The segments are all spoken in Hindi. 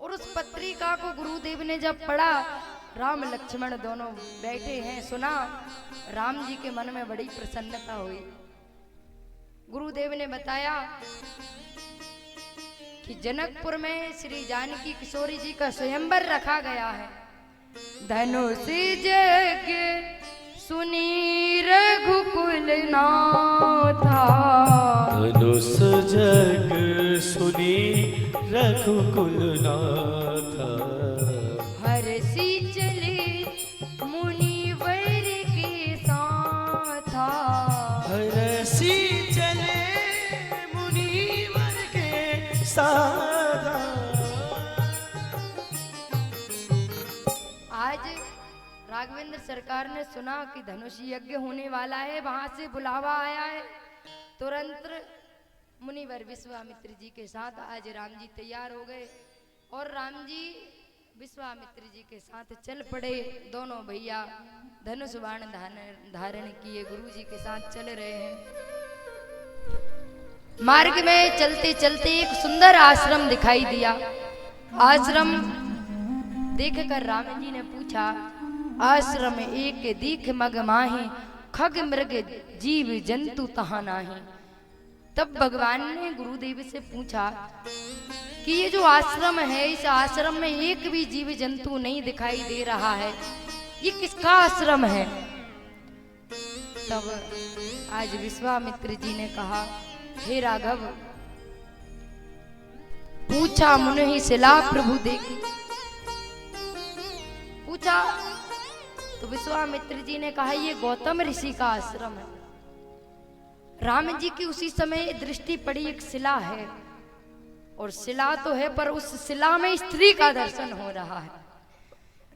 और उस पत्रिका को गुरुदेव ने जब पढ़ा, राम लक्ष्मण दोनों बैठे हैं, सुना, राम जी के मन में बड़ी प्रसन्नता हुई। गुरुदेव ने बताया कि जनकपुर में श्री जानकी किशोरी जी का स्वयंवर रखा गया है। धनुष जग सुनी रघुकुल नाथा, धनुष जग सुनी रघुकुल नाथा, हर्षि चले मुनिवर के साथा, हर्षि चले मुनिवर के साथा। आज राघवेंद्र सरकार ने सुना कि धनुष यज्ञ होने वाला है, वहां से बुलावा आया है। तुरंत मुनिवर विश्वामित्र जी के साथ आज राम जी तैयार हो गए और राम जी विश्वामित्र जी के साथ चल पड़े। दोनों भैया धनुष बाण धारण किए गुरु जी के साथ चल रहे हैं। मार्ग में चलते चलते एक सुंदर आश्रम दिखाई दिया। आश्रम देखकर राम जी ने पूछा, आश्रम एक दीख मग माही, खग मृग जीव जंतु तहां नाही। तब भगवान ने गुरुदेव से पूछा कि ये जो आश्रम है, इस आश्रम में एक भी जीव जंतु नहीं दिखाई दे रहा है, ये किसका आश्रम है? तब आज विश्वामित्र जी ने कहा, हे राघव, पूछा मुनि शिला प्रभु देखी। पूछा तो विश्वामित्र जी ने कहा, ये गौतम ऋषि का आश्रम है। राम जी की उसी समय दृष्टि पड़ी, एक शिला है, और शिला तो है पर उस शिला में स्त्री का दर्शन हो रहा है।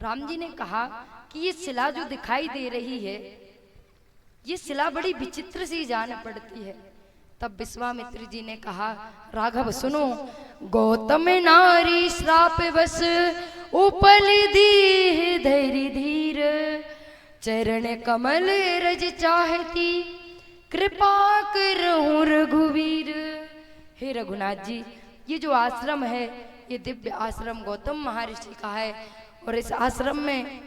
राम जी ने कहा कि ये शिला जो दिखाई दे रही है, ये शिला बड़ी विचित्र सी जान पड़ती है। तब विश्वामित्र जी ने कहा, राघव सुनो, गौतम नारी श्राप बस उपल दी धैर्य धीर, चरण कमल रज चाहती, कृपा करहूं रघुवीर। हे रघुनाथ जी, ये जो आश्रम है, ये दिव्य आश्रम गौतम महर्षि का है, और इस आश्रम में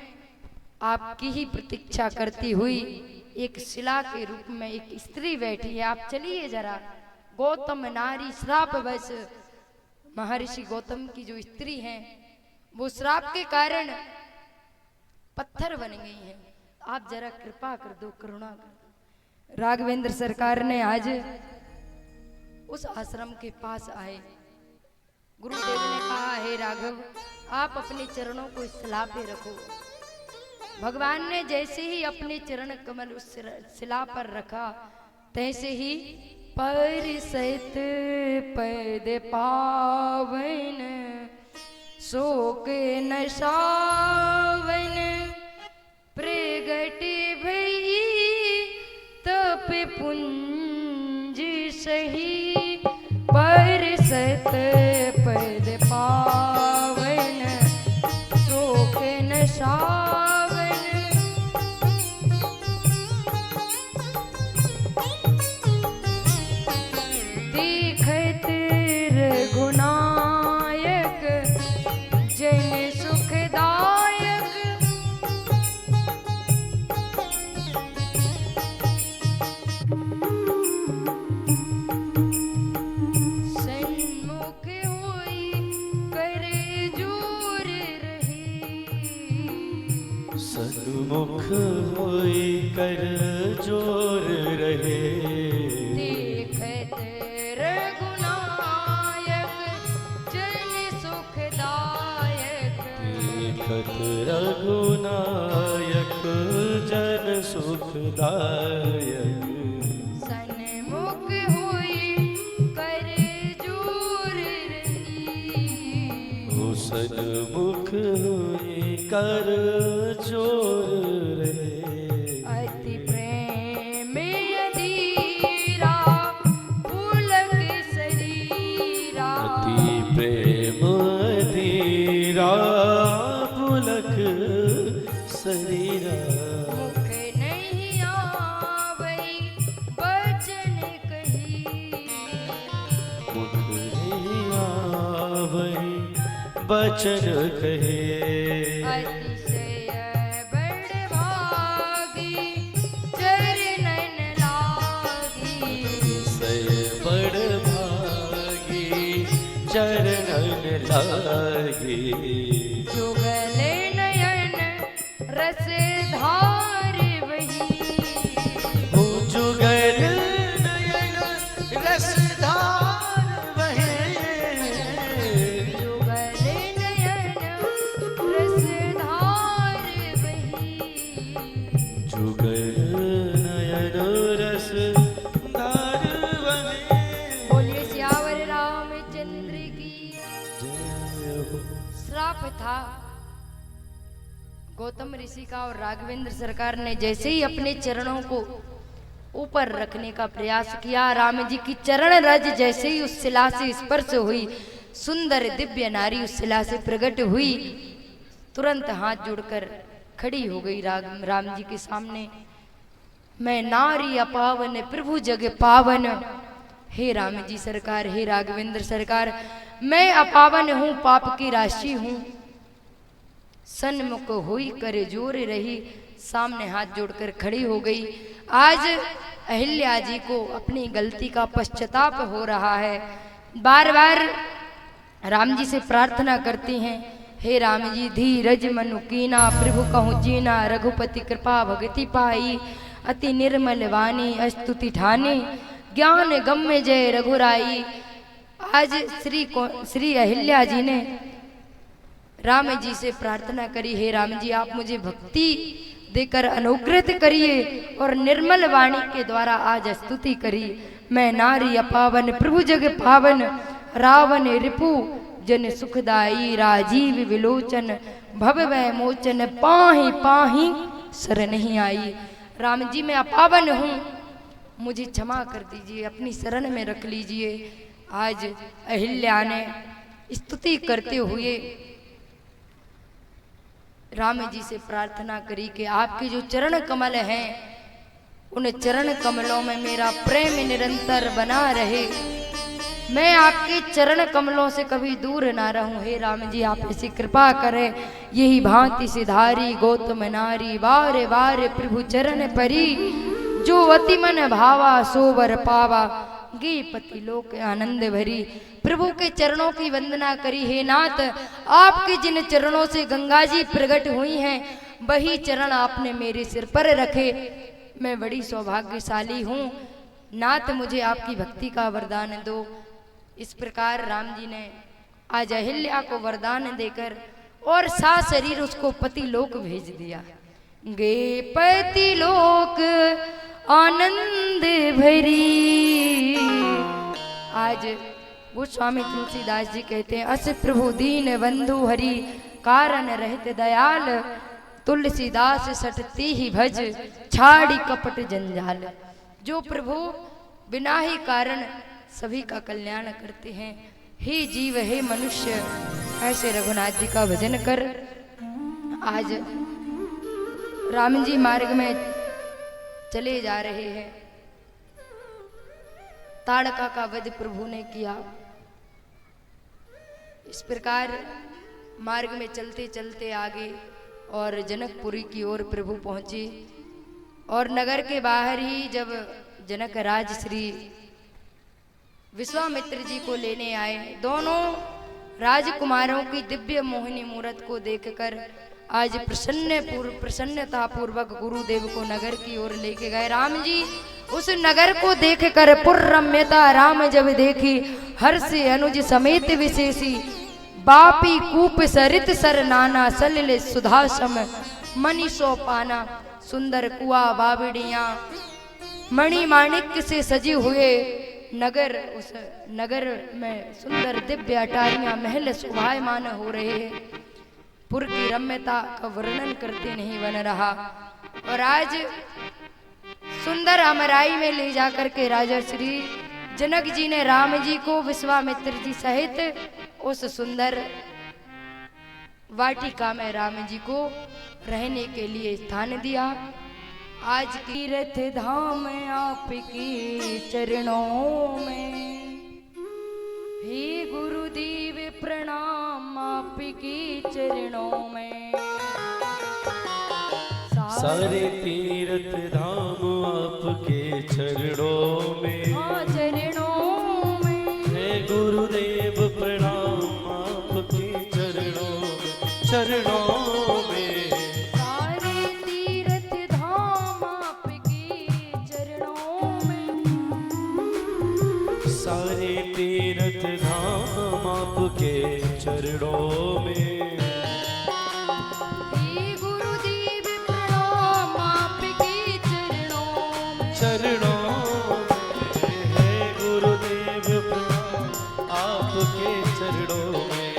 आपकी ही प्रतीक्षा करती हुई एक शिला के रूप में एक स्त्री बैठी है। आप चलिए जरा। गौतम नारी श्राप बस, महर्षि गौतम की जो स्त्री हैं, वो श्राप के कारण पत्थर बन गई हैं। आप जरा कृपा कर दो, करुणा कर दो। राघवेंद्र सरकार ने आज उस आश्रम के पास आए। गुरुदेव ने कहा, हे राघव, आप अपने चरणों को इस शिला पे रखो। भगवान ने जैसे ही अपने चरण कमल उस शिला पर रखा, तैसे ही परिसत पद पावन, शोक नशावन, प्रगट भई तप पुंज सही, परिसत पद पावन, शोक नशावन। देखत रघुनायक जन सुखदायक, सन्मुख होई कर जोर रही, सन्मुख होई कर जोर रहे। देखत रघुनायक जन सुखदायक, देखत रघुनायक जन सुखदायक, सन्मुख हुई कर जोर रही, हो सन्मुख हुई कर जोर रहे। अति प्रेम अधीरा पुलक शरीरा, अति प्रेम धीरा पुलक शरीरा, मुख नहीं आवई बचन कही, मुख नहीं आवई बचन कहे। अतिशय बड़भागी चरणन लागी, अतिशय बड़भागी चरणन लागी। जुगल नयन रस धार वही, हो जुगल नयन रस धार वहे। जुगल नयन रस धार वही, जुगल नयन रस धार वहे। बोलिए सियावर रामचंद्र की। जय हो। श्राप था गौतम ऋषि का, और राघवेंद्र सरकार ने जैसे ही अपने चरणों को ऊपर रखने का प्रयास किया, राम जी की चरण रज जैसे ही उस शिला से स्पर्श हुई, सुंदर दिव्य नारी उस शिला से प्रकट हुई, तुरंत हाथ जोड़कर खड़ी हो गई राम जी के सामने। मैं नारी अपावन प्रभु जग पावन। हे राम जी सरकार, हे राघवेंद्र सरकार, मैं अपावन हूँ, पाप की राशि हूँ। सन्मुख हुई करे जोर रही, सामने हाथ जोड़कर खड़ी हो गई। आज अहिल्या जी को अपनी गलती का पश्चाताप हो रहा है। बार बार राम जी से प्रार्थना करती हैं, हे राम जी धीरज मनु कीना, प्रभु कहूँ जीना, रघुपति कृपा भगति पाई, अति निर्मल वाणी अस्तुति ठानी, ज्ञान गम्य जय रघुराई। आज श्री अहिल्या जी ने राम जी से प्रार्थना करी, हे राम जी आप मुझे भक्ति देकर अनुग्रहित करिए, और निर्मल वाणी के द्वारा आज स्तुति करी। मैं नारी अपावन प्रभु जग पावन, रावण रिपु जन सुखदाई, राजीव विलोचन भव वै मोचन, पाहि पाहि सर नहीं आई। राम जी मैं अपावन हूँ, मुझे क्षमा कर दीजिए, अपनी शरण में रख लीजिए। आज अहिल्या ने स्तुति करते हुए राम जी से प्रार्थना करी कि आपके जो चरण कमल हैं, उन चरण कमलों में मेरा प्रेम निरंतर बना रहे, मैं आपके चरण कमलों से कभी दूर ना रहूं। हे राम जी आप ऐसी कृपा करें। यही भांति सिधारी गौतम नारी, बारे बारे प्रभु चरण परी, जो अति मन भावा सोवर पावा, गे पति लोक आनंद भरी। प्रभु के चरणों की वंदना करी। हे नाथ आपके जिन चरणों से गंगा जी प्रकट हुई हैं, वही चरण आपने मेरे सिर पर रखे। मैं बड़ी सौभाग्यशाली हूँ, नाथ मुझे आपकी भक्ति का वरदान दो। इस प्रकार राम जी ने आज अहिल्या को वरदान देकर और सा शरीर उसको पति लोक भेज दिया। गे पति लोक आनंद भरी। आज गोस्वामी तुलसीदास जी कहते हैं, अस प्रभु दीन बंधु हरि, कारण रहत दयाल, तुलसीदास सटती ही भज, छाड़ी कपट जंजाल। जो प्रभु बिना ही कारण सभी का कल्याण करते हैं, हे जीव हे मनुष्य, ऐसे रघुनाथ जी का भजन कर। आज राम जी मार्ग में चले जा रहे हैं, ताड़का का वध प्रभु ने किया। इस प्रकार मार्ग में चलते चलते आगे और जनकपुरी की ओर प्रभु पहुंचे, और नगर के बाहर ही जब जनक राज श्री विश्वामित्र जी को लेने आए, दोनों राजकुमारों की दिव्य मोहिनी मूरत को देखकर आज प्रसन्नता पूर्वक गुरुदेव को नगर की ओर लेके गए। राम जी उस नगर को देखकर पुरम्यता राम जब देखी, हर से अनुज समेत विशेषी, बापी कूप सरित सर नाना, सलिल सुधासम मनीषो पाना। सुंदर कुआ बावड़ियां मणि माणिक्य से सजे हुए नगर, उस नगर में सुंदर दिव्य अटारियां महल शोभायमान हो रहे हैं। पुर की रम्यता का वर्णन करते नहीं बन रहा। और आज सुंदर अमराई में ले जाकर के राजा श्री जनक जी ने राम जी को विश्वामित्र जी सहित उस सुंदर वाटिका में राम जी को रहने के लिए स्थान दिया। आज तीर्थ धाम आपके चरणों में, हे गुरुदेव प्रणाम आपके सारे तीर्थ धाम आपके चरणों में, हाँ चरणों में। है गुरुदेव प्रणाम आपके चरणों में, चरणों में। सारे तीर्थ धाम आपके चरणों में, सारे तीर्थ धाम आपके चरणों में। हे गुरुदेव प्रणाम आपके चरणों में, चरणों में है गुरुदेव प्रणाम आपके चरणों में।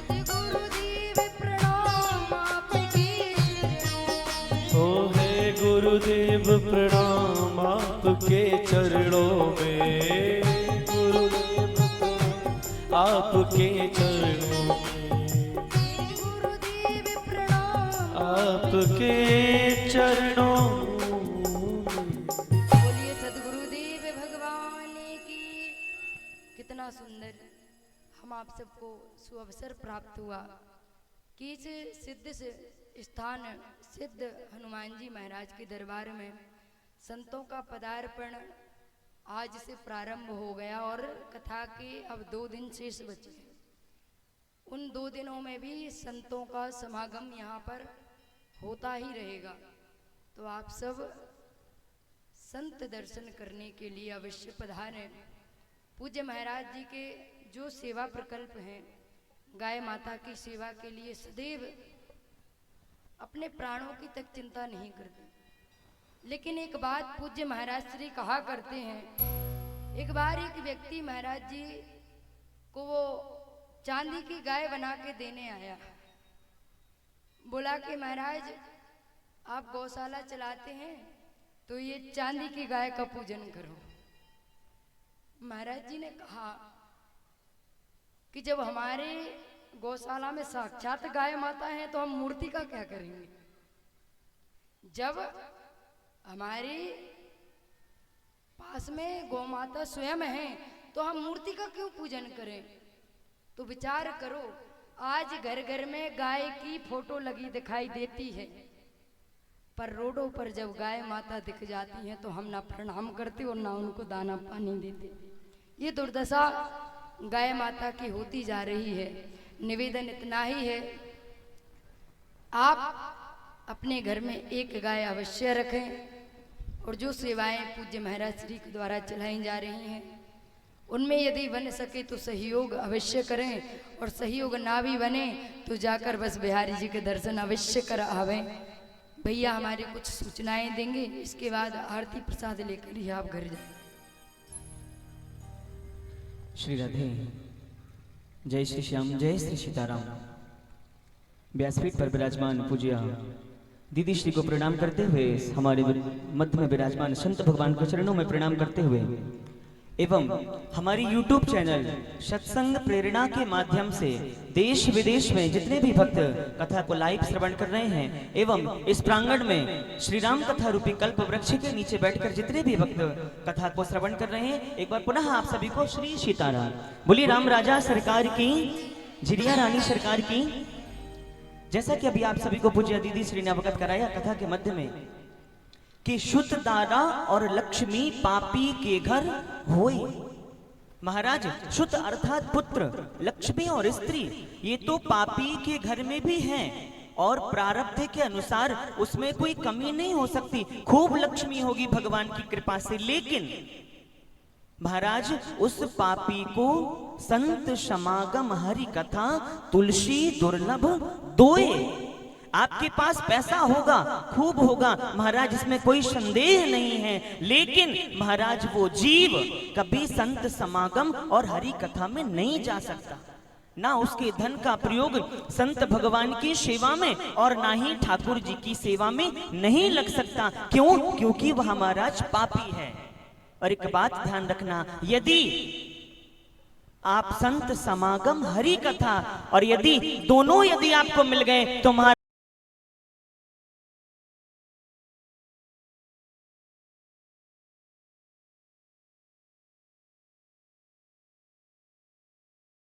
सद्गुरुदेव प्रणाम आपके चरणों में, ओ है गुरुदेव प्रणाम आपके चरणों में, गुरुदेव प्रणाम आपके चरणों में, हे गुरुदेव प्रणाम। आपके चरणों में। बोलिए सद्गुरुदेव भगवान की। कितना सुंदर हम आप सबको सुअवसर प्राप्त हुआ कि इस सिद्ध स्थान सिद्ध हनुमान जी महाराज के दरबार में संतों का पदार्पण आज से प्रारंभ हो गया और कथा के अब 2 दिन शेष बचे हैं। उन 2 दिनों में भी संतों का समागम यहाँ पर होता ही रहेगा। तो आप सब संत दर्शन करने के लिए अवश्य पधारें। पूज्य महाराज जी के जो सेवा प्रकल्प हैं, गाय माता की सेवा के लिए सदैव अपने प्राणों की तक चिंता नहीं करते। लेकिन एक बात पूज्य महाराज श्री कहा करते हैं, एक बार एक व्यक्ति महाराज जी को वो चांदी की गाय बना के देने आया। बोला कि महाराज आप गौशाला चलाते हैं तो ये चांदी की गाय का पूजन करो। महाराज जी ने कहा कि जब हमारे गौशाला में साक्षात गाय माता है तो हम मूर्ति का क्या करेंगे। जब हमारे पास में गौ माता स्वयं है तो हम मूर्ति का क्यों पूजन करें। तो विचार करो, आज घर घर में गाय की फोटो लगी दिखाई देती है, पर रोडों पर जब गाय माता दिख जाती हैं तो हम ना प्रणाम करते और ना उनको दाना पानी देते। ये दुर्दशा गाय माता की होती जा रही है। निवेदन इतना ही है, आप अपने घर में एक गाय अवश्य रखें और जो सेवाएं पूज्य महाराज श्री के द्वारा चलाई जा रही हैं उनमें यदि बन सके तो सहयोग अवश्य करें, और सहयोग ना भी बने तो जाकर बस बिहारी जी के दर्शन अवश्य कर आवें। भैया हमारी कुछ सूचनाएं देंगे, इसके बाद आरती प्रसाद लेकर ही आप घर जाएं। श्री राधे, जय श्री श्याम, जय श्री सीताराम। व्यासपीठ पर विराजमान पूज्य दीदी श्री को प्रणाम करते हुए, हमारे मध्य में विराजमान संत भगवान के चरणों में प्रणाम करते हुए एवं हमारी YouTube चैनल सत्संग प्रेरणा के माध्यम से देश विदेश में जितने भी भक्त कथा को लाइव श्रवण कर रहे हैं एवं इस प्रांगण में श्री राम कथा रूपी कल्प वृक्ष के नीचे बैठकर जितने भी भक्त कथा को श्रवण कर रहे हैं, एक बार पुनः आप सभी को श्री सीताराम। बोलिए राम राजा सरकार की, झिरिया रानी सरकार की। जैसा कि अभी आप सभी को पूज्य दीदी श्री ने अवगत कराया कथा के मध्य में कि शुद्ध दारा और लक्ष्मी पापी के घर होए। महाराज, शुद्ध अर्थात पुत्र, लक्ष्मी और स्त्री ये तो पापी के घर में भी हैं और प्रारब्ध के अनुसार उसमें कोई कमी नहीं हो सकती। खूब लक्ष्मी होगी भगवान की कृपा से, लेकिन महाराज उस पापी को संत समागम हरि कथा तुलसी दुर्लभ दोए। आपके पास पैसा होगा, खूब होगा महाराज, इसमें कोई संदेह नहीं है, लेकिन महाराज वो जीव कभी संत समागम और हरि कथा में नहीं जा सकता। ना उसके धन का प्रयोग संत भगवान की सेवा में और ना ही ठाकुर जी की सेवा में नहीं लग सकता। क्यों? क्योंकि वह महाराज पापी है। और एक बात ध्यान रखना, यदि आप संत समागम हरि कथा और यदि दोनों यदि आपको मिल गए तो महाराज